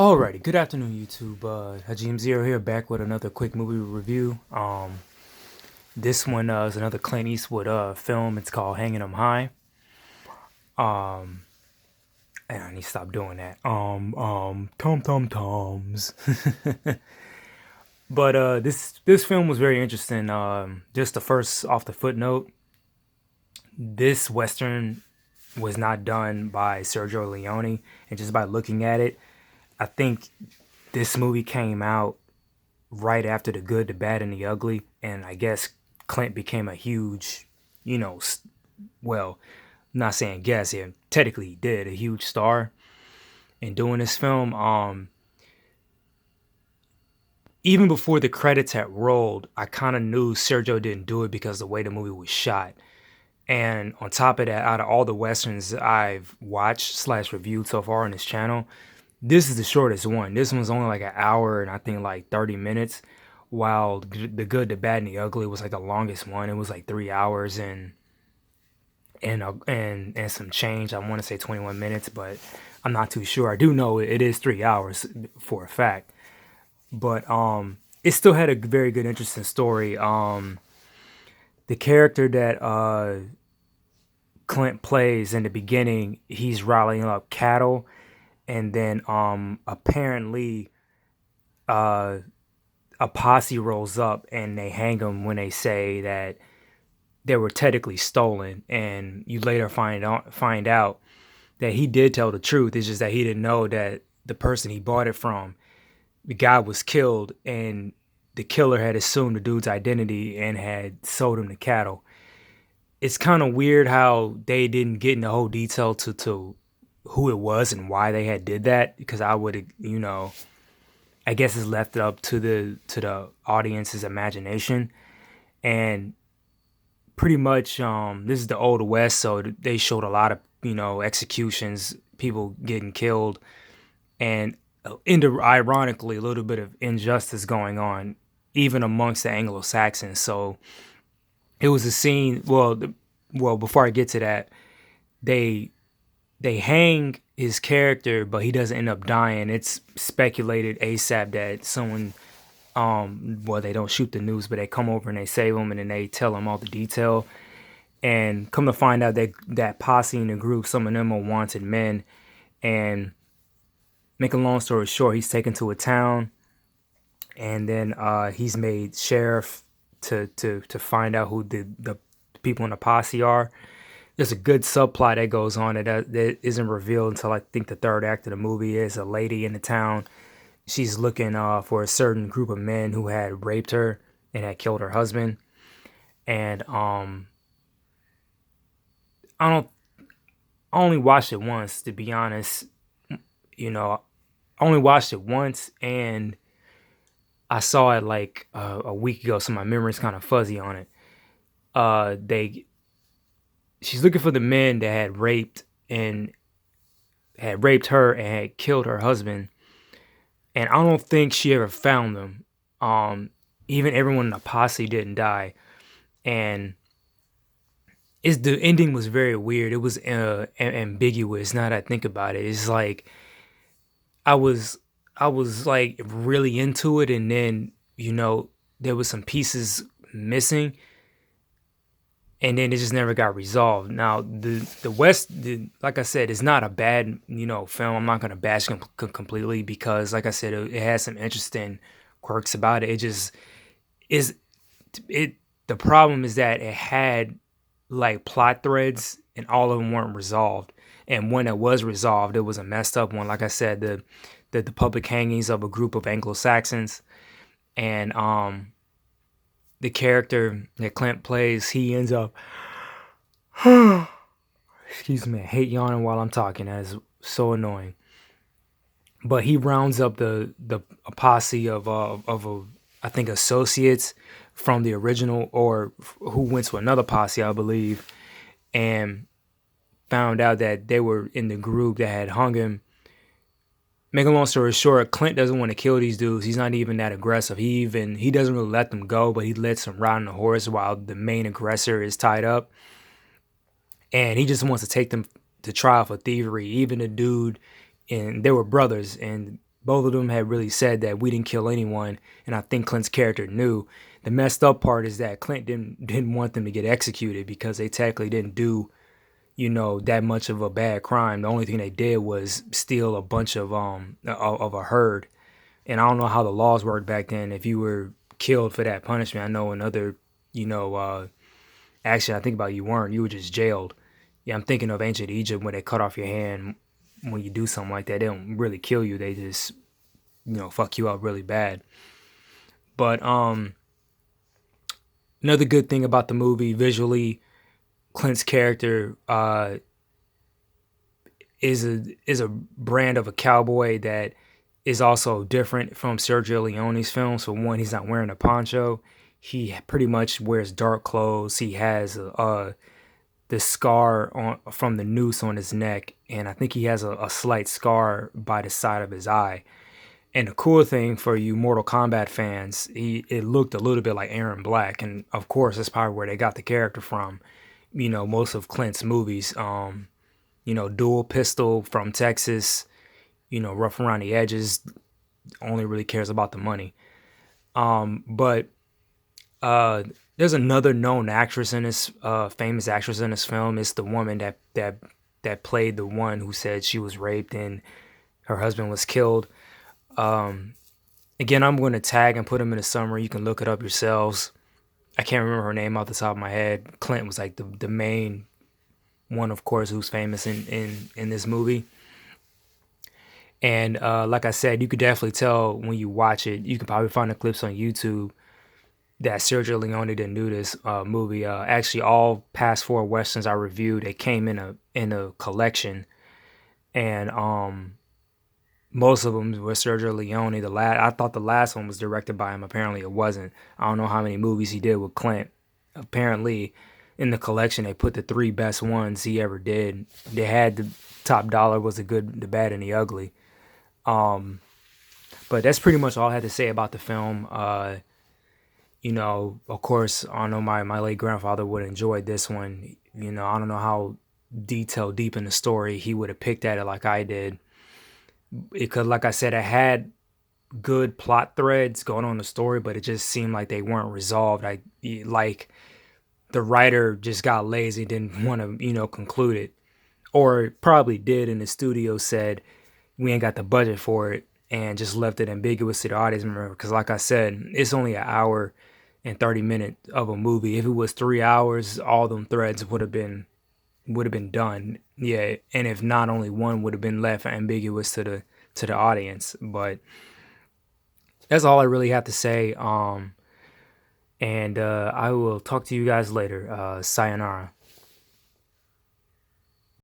Alrighty, good afternoon, YouTube. Hajim Zero here, back with another quick movie review. This one is another Clint Eastwood film. It's called Hanging 'Em High. Um, and I need to stop doing that. Tom toms. But this film was very interesting. Just the first off the footnote, this western was not done by Sergio Leone, and just by looking at it, I think this movie came out right after The Good, the Bad, and the Ugly, and I guess Clint became a huge, you know, well, not saying guess here, technically he did, a huge star in doing this film. Even before the credits had rolled, I kind of knew Sergio didn't do it because of the way the movie was shot. And on top of that, out of all the westerns I've watched slash reviewed so far on this channel, this is the shortest one. This one's only like an hour and I think like 30 minutes, while The Good, the Bad, and the Ugly was like the longest one. It was like 3 hours and some change. I want to say 21 minutes, but I'm not too sure. I do know it is 3 hours for a fact. But it still had a very good, interesting story. The character that Clint plays in the beginning, he's rallying up cattle, and then apparently a posse rolls up and they hang him when they say that they were technically stolen, and you later find out that he did tell the truth. It's just that he didn't know that the person he bought it from, the guy was killed, and the killer had assumed the dude's identity and had sold him the cattle. It's kind of weird how they didn't get into the whole detail to who it was and why they had did that, because I would, I guess it's left up to the audience's imagination. And pretty much this is the old west, so they showed a lot of executions, people getting killed, and ironically a little bit of injustice going on even amongst the Anglo-Saxons. So it was a scene. Well, before I get to that, they hang his character, but he doesn't end up dying. It's speculated ASAP that someone, they don't shoot the news, but they come over and they save him, and then they tell him all the detail. And come to find out that posse in the group, some of them are wanted men. And make a long story short, he's taken to a town, and then he's made sheriff to find out who the people in the posse are. There's a good subplot that goes on that isn't revealed until I think the third act of the movie. Is a lady in the town. She's looking for a certain group of men who had raped her and had killed her husband. And I only watched it once, to be honest. I only watched it once, and I saw it like a week ago, so my memory's kind of fuzzy on it. She's looking for the men that had raped her and had killed her husband, and I don't think she ever found them. Even everyone in the posse didn't die, and the ending was very weird. It was ambiguous. Now that I think about it, it's like I was like really into it, and then there was some pieces missing, and then it just never got resolved. Now the West, like I said, is not a bad film. I'm not gonna bash it completely, because like I said, it has some interesting quirks about it. It just is it. The problem is that it had like plot threads, and all of them weren't resolved. And when it was resolved, it was a messed up one. Like I said, the public hangings of a group of Anglo-Saxons, and the character that Clint plays, he ends up excuse me, I hate yawning while I'm talking. That is so annoying. But he rounds up a posse of I think associates from the original, or who went to another posse, I believe, and found out that they were in the group that had hung him. Make a long story short, Clint doesn't want to kill these dudes. He's not even that aggressive. He doesn't really let them go, but he lets them ride on the horse while the main aggressor is tied up. And he just wants to take them to trial for thievery. Even the dude, and they were brothers, and both of them had really said that we didn't kill anyone, and I think Clint's character knew. The messed up part is that Clint didn't want them to get executed because they technically didn't do, that much of a bad crime. The only thing they did was steal a bunch of a herd. And I don't know how the laws worked back then. If you were killed for that punishment, I know in other, actually, I think about you weren't. You were just jailed. Yeah, I'm thinking of ancient Egypt when they cut off your hand. When you do something like that, they don't really kill you. They just, fuck you up really bad. But another good thing about the movie, visually, Clint's character is a brand of a cowboy that is also different from Sergio Leone's films. For one, he's not wearing a poncho. He pretty much wears dark clothes. He has the scar from the noose on his neck, and I think he has a slight scar by the side of his eye. And the cool thing for you Mortal Kombat fans, it looked a little bit like Aaron Black, and of course that's probably where they got the character from. Most of Clint's movies, dual pistol from Texas, rough around the edges, only really cares about the money. But there's another known actress in this, famous actress in this film. It's the woman that played the one who said she was raped and her husband was killed. Again, I'm going to tag and put them in the summary. You can look it up yourselves. I can't remember her name off the top of my head. Clint was like the main one, of course, who's famous in this movie. And like I said, you could definitely tell when you watch it. You can probably find the clips on YouTube that Sergio Leone didn't do this movie. Actually, all past 4 westerns I reviewed, they came in a collection, and most of them were Sergio Leone. I thought the last one was directed by him. Apparently, it wasn't. I don't know how many movies he did with Clint. Apparently, in the collection, they put the 3 best ones he ever did. They had the top dollar was the good, the bad, and the ugly. But that's pretty much all I had to say about the film. Of course, I know my late grandfather would have enjoyed this one. I don't know how deep in the story he would have picked at it like I did. Because, like I said, it had good plot threads going on in the story, but it just seemed like they weren't resolved. Like the writer just got lazy, didn't want to, conclude it. Or probably did, and the studio said, we ain't got the budget for it, and just left it ambiguous to the audience member. Because, like I said, it's only an hour and 30 minutes of a movie. If it was 3 hours, all them threads would have been done. Yeah, and if not, only one would have been left ambiguous to the audience. But that's all I really have to say. And I will talk to you guys later. Sayonara.